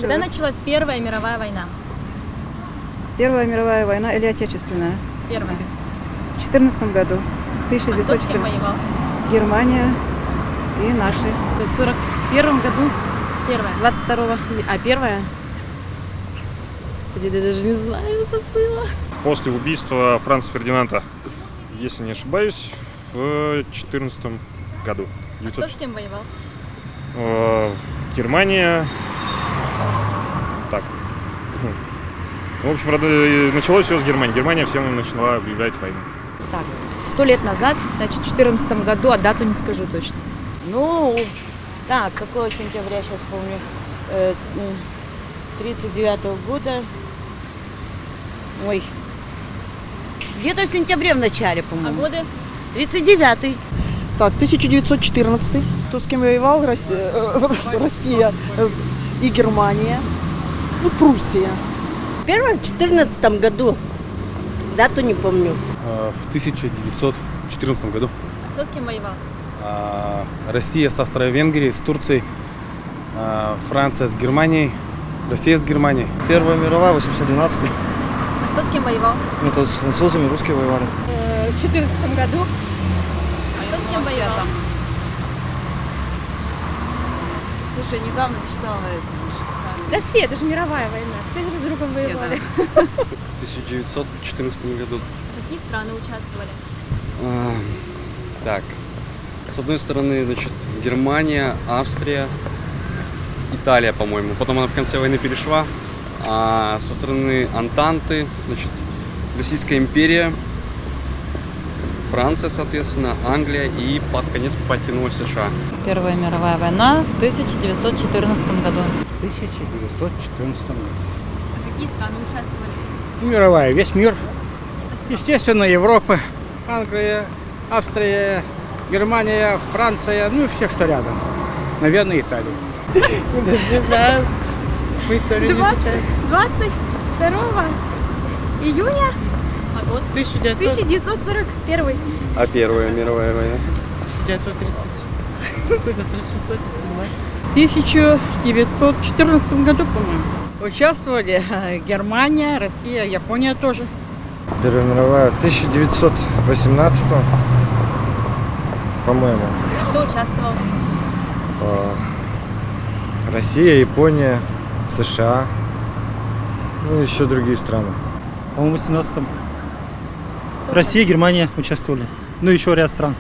Когда началась Первая мировая война? Первая мировая война или Отечественная? Первая. В 14 году. А кто с кем 1914. воевал? Германия и наши. В 41 году, Первая. 22-го, первая? Господи, я даже не знаю, забыла. После убийства Франца Фердинанда, если не ошибаюсь, в 2014 году. А кто с кем воевал? Германия. Так. В общем, началось все с Германии. Германия всем начала объявлять войну. Так, 100 лет назад, значит, в 2014 году, а дату не скажу точно. Ну, так, какого сентября, сейчас помню, 39-го года. Ой, где-то в сентябре в начале, А по-моему. годы? 39-й. Так, 1914. Кто с кем воевал? Россия и Германия. Ну, Пруссия. Первое в 14 году. Дату не помню. В 1914 году. А кто с кем воевал? Россия с Австро-Венгрией, с Турцией, Франция с Германией, Россия с Германией. Первая мировая, 812. А кто с кем воевал? Это с французами, русские воевали. В 14 году. А кто с кем воевал? Слушай, недавно читала это. Да все, это же мировая война. Все друг с другом воевали. В 1914 году. Какие страны участвовали? Так, с одной стороны, значит, Германия, Австрия, Италия, по-моему. Потом она в конце войны перешла. А со стороны Антанты, значит, Российская империя, Франция, соответственно, Англия и под конец подтянулась США. Первая мировая война в 1914 году. В 1914 году. А какие страны участвовали? Мировая, весь мир. Естественно, Европа, Англия, Австрия, Германия, Франция, ну и все, что рядом. Наверное, Италия. Даже не знаю. Мы историю не изучаем. 22 июня А год? 1941. А Первая мировая война? 1930. Какой-то 36-й, 37-й. В 1914 году, по-моему. Участвовали Германия, Россия, Япония тоже. Первая мировая, 1918, по-моему. Кто участвовал? Россия, Япония, США, ну и еще другие страны. По-моему, в 18-м. Россия, Германия участвовали. Ну, еще ряд стран.